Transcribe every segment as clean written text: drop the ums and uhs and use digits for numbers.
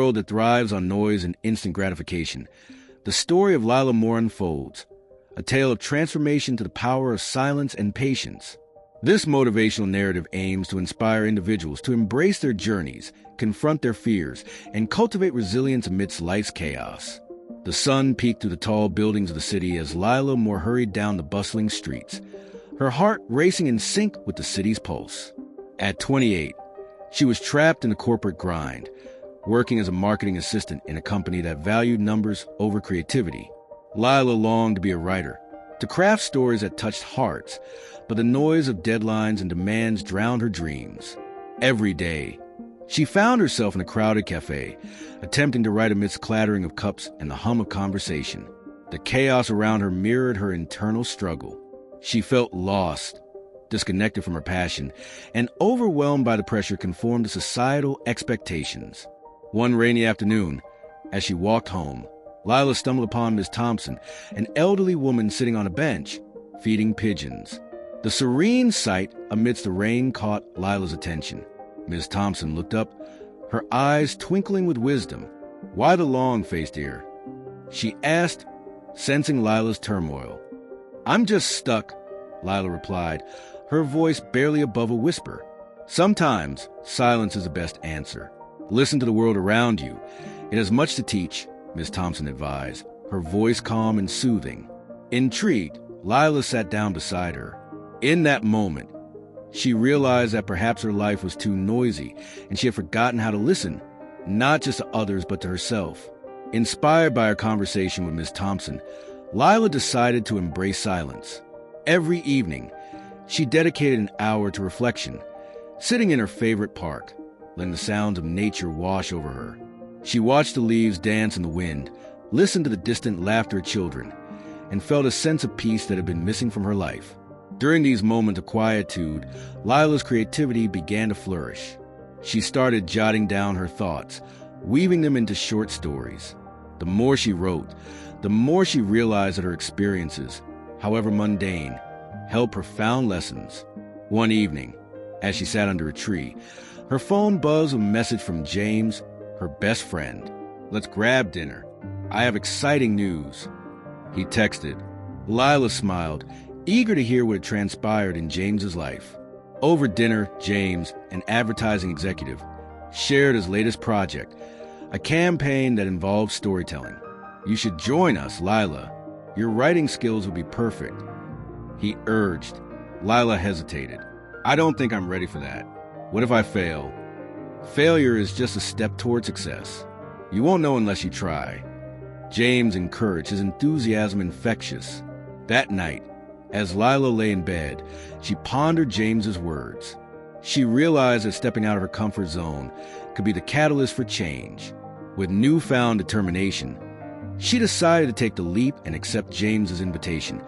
world that thrives on noise and instant gratification, the story of Lila Moore unfolds, a tale of transformation to the power of silence and patience. This motivational narrative aims to inspire individuals to embrace their journeys, confront their fears, and cultivate resilience amidst life's chaos. The sun peeked through the tall buildings of the city as Lila Moore hurried down the bustling streets, her heart racing in sync with the city's pulse. At 28, she was trapped in the corporate grind, working as a marketing assistant in a company that valued numbers over creativity. Lila longed to be a writer, to craft stories that touched hearts, but the noise of deadlines and demands drowned her dreams. Every day, she found herself in a crowded cafe, attempting to write amidst clattering of cups and the hum of conversation. The chaos around her mirrored her internal struggle. She felt lost, disconnected from her passion, and overwhelmed by the pressure conformed to societal expectations. One rainy afternoon, as she walked home, Lila stumbled upon Ms. Thompson, an elderly woman sitting on a bench, feeding pigeons. The serene sight amidst the rain caught Lila's attention. Ms. Thompson looked up, her eyes twinkling with wisdom. "Why the long face, dear?" she asked, sensing Lila's turmoil. "I'm just stuck," Lila replied, her voice barely above a whisper. "Sometimes silence is the best answer. Listen to the world around you. It has much to teach," Ms. Thompson advised, her voice calm and soothing. Intrigued, Lila sat down beside her. In that moment, she realized that perhaps her life was too noisy, and she had forgotten how to listen, not just to others but to herself. Inspired by her conversation with Ms. Thompson, Lila decided to embrace silence. Every evening, she dedicated an hour to reflection, sitting in her favorite park, letting the sounds of nature wash over her. She watched the leaves dance in the wind, listened to the distant laughter of children, and felt a sense of peace that had been missing from her life. During these moments of quietude, Lila's creativity began to flourish. She started jotting down her thoughts, weaving them into short stories. The more she wrote, the more she realized that her experiences, however mundane, held profound lessons. One evening, as she sat under a tree, her phone buzzed with a message from James, her best friend. "Let's grab dinner. I have exciting news," he texted. Lila smiled, eager to hear what had transpired in James's life. Over dinner, James, an advertising executive, shared his latest project, a campaign that involved storytelling. "You should join us, Lila. Your writing skills will be perfect," he urged. Lila hesitated. "I don't think I'm ready for that. What if I fail?" "Failure is just a step toward success. You won't know unless you try." James encouraged, his enthusiasm infectious. That night, as Lila lay in bed, she pondered James's words. She realized that stepping out of her comfort zone could be the catalyst for change. With newfound determination, she decided to take the leap and accept James's invitation,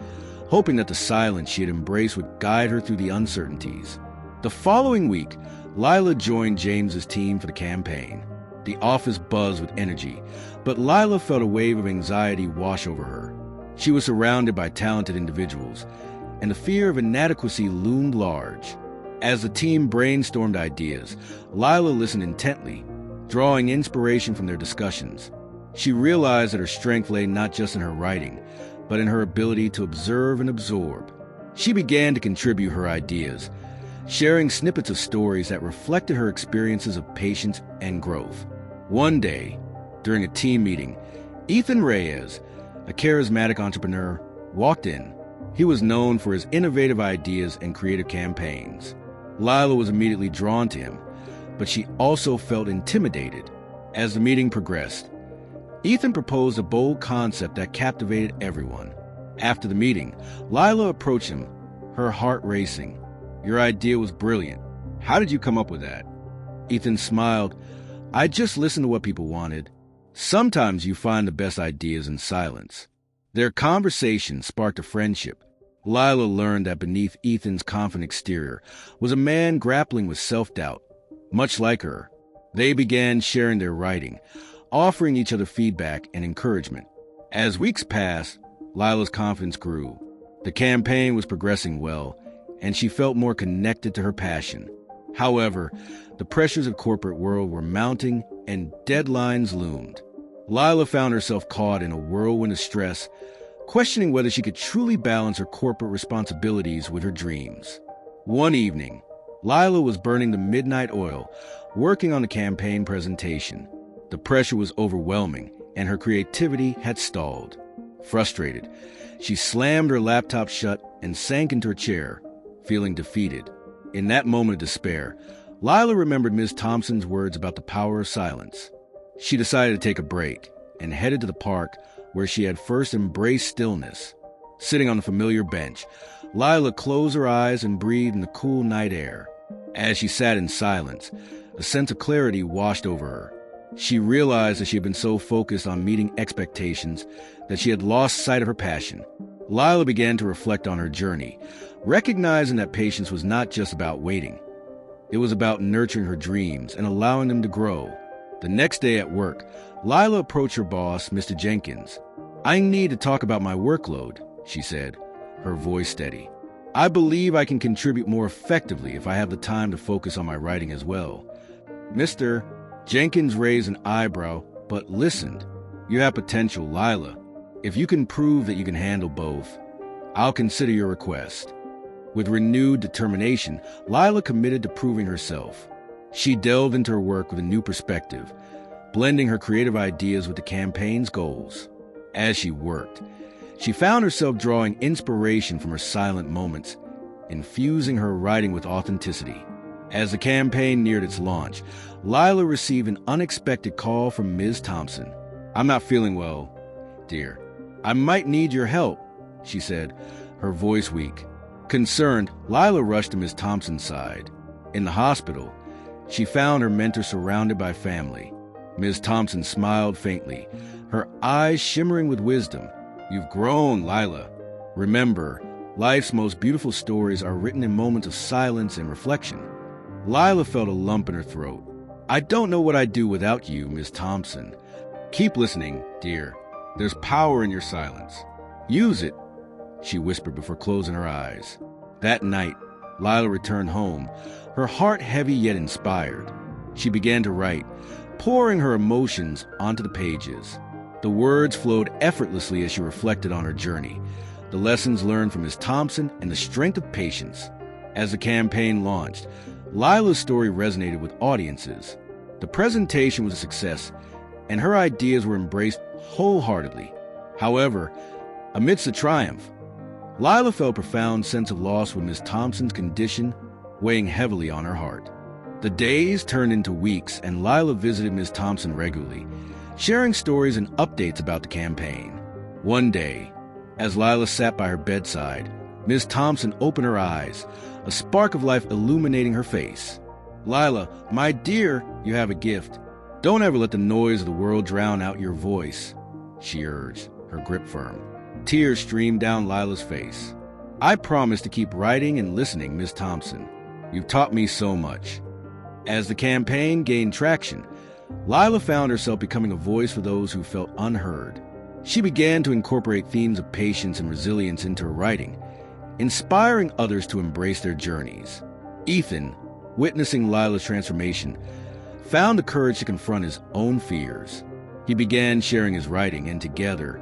hoping that the silence she had embraced would guide her through the uncertainties. The following week, Lila joined James's team for the campaign. The office buzzed with energy, but Lila felt a wave of anxiety wash over her. She was surrounded by talented individuals, and the fear of inadequacy loomed large. As the team brainstormed ideas, Lila listened intently, drawing inspiration from their discussions. She realized that her strength lay not just in her writing, but in her ability to observe and absorb. She began to contribute her ideas, sharing snippets of stories that reflected her experiences of patience and growth. One day, during a team meeting, Ethan Reyes, a charismatic entrepreneur, walked in. He was known for his innovative ideas and creative campaigns. Lila was immediately drawn to him, but she also felt intimidated. As the meeting progressed, Ethan proposed a bold concept that captivated everyone. After the meeting, Lila approached him, her heart racing. "Your idea was brilliant. How did you come up with that?" Ethan smiled. "I just listened to what people wanted. Sometimes you find the best ideas in silence." Their conversation sparked a friendship. Lila learned that beneath Ethan's confident exterior was a man grappling with self-doubt. Much like her, they began sharing their writing, offering each other feedback and encouragement. As weeks passed, Lila's confidence grew. The campaign was progressing well, and she felt more connected to her passion. However, the pressures of corporate world were mounting, and deadlines loomed. Lila found herself caught in a whirlwind of stress, questioning whether she could truly balance her corporate responsibilities with her dreams. One evening, Lila was burning the midnight oil, working on a campaign presentation. The pressure was overwhelming, and her creativity had stalled. Frustrated, she slammed her laptop shut and sank into her chair, feeling defeated. In that moment of despair, Lila remembered Ms. Thompson's words about the power of silence. She decided to take a break and headed to the park where she had first embraced stillness. Sitting on the familiar bench, Lila closed her eyes and breathed in the cool night air. As she sat in silence, a sense of clarity washed over her. She realized that she had been so focused on meeting expectations that she had lost sight of her passion. Lila began to reflect on her journey, recognizing that patience was not just about waiting. It was about nurturing her dreams and allowing them to grow. The next day at work, Lila approached her boss, Mr. Jenkins. "I need to talk about my workload," she said, her voice steady. "I believe I can contribute more effectively if I have the time to focus on my writing as well." Mr. Jenkins raised an eyebrow, but listened. "You have potential, Lila. If you can prove that you can handle both, I'll consider your request." With renewed determination, Lila committed to proving herself. She delved into her work with a new perspective, blending her creative ideas with the campaign's goals. As she worked, she found herself drawing inspiration from her silent moments, infusing her writing with authenticity. As the campaign neared its launch, Lila received an unexpected call from Ms. Thompson. "I'm not feeling well, dear. I might need your help," she said, her voice weak. Concerned, Lila rushed to Ms. Thompson's side. In the hospital, she found her mentor surrounded by family. Ms. Thompson smiled faintly, her eyes shimmering with wisdom. "You've grown, Lila. Remember, life's most beautiful stories are written in moments of silence and reflection." Lila felt a lump in her throat. "I don't know what I'd do without you, Ms. Thompson. Keep listening, dear. There's power in your silence. Use it," she whispered before closing her eyes. That night, Lila returned home, her heart heavy yet inspired. She began to write, pouring her emotions onto the pages. The words flowed effortlessly as she reflected on her journey, the lessons learned from Ms. Thompson, and the strength of patience. As the campaign launched, Lila's story resonated with audiences. The presentation was a success, and her ideas were embraced wholeheartedly. However, amidst the triumph, Lila felt a profound sense of loss with Ms. Thompson's condition weighing heavily on her heart. The days turned into weeks, and Lila visited Ms. Thompson regularly, sharing stories and updates about the campaign. One day, as Lila sat by her bedside, Ms. Thompson opened her eyes, a spark of life illuminating her face. "Lila, my dear, you have a gift. Don't ever let the noise of the world drown out your voice," she urged, her grip firm. Tears streamed down Lila's face. "I promise to keep writing and listening, Ms. Thompson. You've taught me so much." As the campaign gained traction, Lila found herself becoming a voice for those who felt unheard. She began to incorporate themes of patience and resilience into her writing, inspiring others to embrace their journeys. Ethan, witnessing Lila's transformation, found the courage to confront his own fears. He began sharing his writing, and together,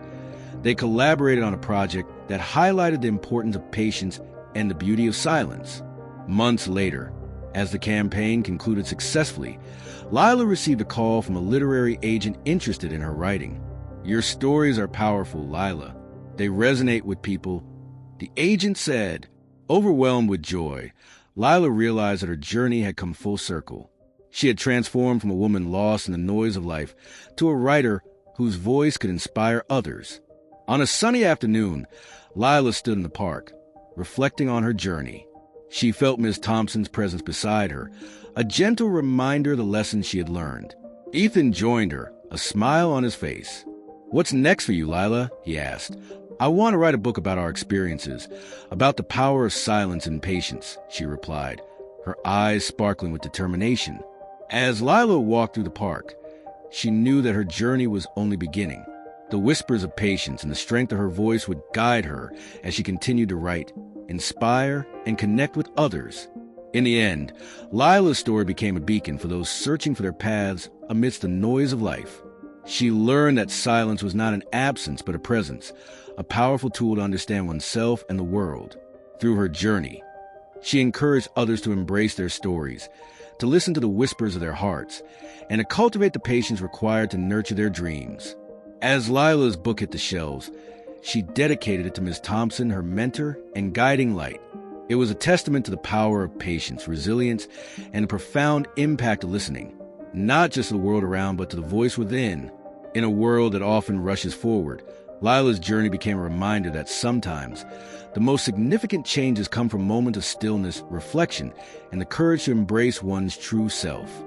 they collaborated on a project that highlighted the importance of patience and the beauty of silence. Months later, as the campaign concluded successfully, Lila received a call from a literary agent interested in her writing. "Your stories are powerful, Lila. They resonate with people," the agent said. Overwhelmed with joy, Lila realized that her journey had come full circle. She had transformed from a woman lost in the noise of life to a writer whose voice could inspire others. On a sunny afternoon, Lila stood in the park, reflecting on her journey. She felt Ms. Thompson's presence beside her, a gentle reminder of the lessons she had learned. Ethan joined her, a smile on his face. "What's next for you, Lila?" he asked. "I want to write a book about our experiences, about the power of silence and patience," she replied, her eyes sparkling with determination. As Lila walked through the park, she knew that her journey was only beginning. The whispers of patience and the strength of her voice would guide her as she continued to write, inspire, and connect with others. In the end, Lila's story became a beacon for those searching for their paths amidst the noise of life. She learned that silence was not an absence but a presence, a powerful tool to understand oneself and the world. Through her journey, she encouraged others to embrace their stories, to listen to the whispers of their hearts, and to cultivate the patience required to nurture their dreams. As Lila's book hit the shelves, she dedicated it to Ms. Thompson, her mentor and guiding light. It was a testament to the power of patience, resilience, and the profound impact of listening, not just to the world around, but to the voice within. In a world that often rushes forward, Lila's journey became a reminder that sometimes the most significant changes come from moments of stillness, reflection, and the courage to embrace one's true self.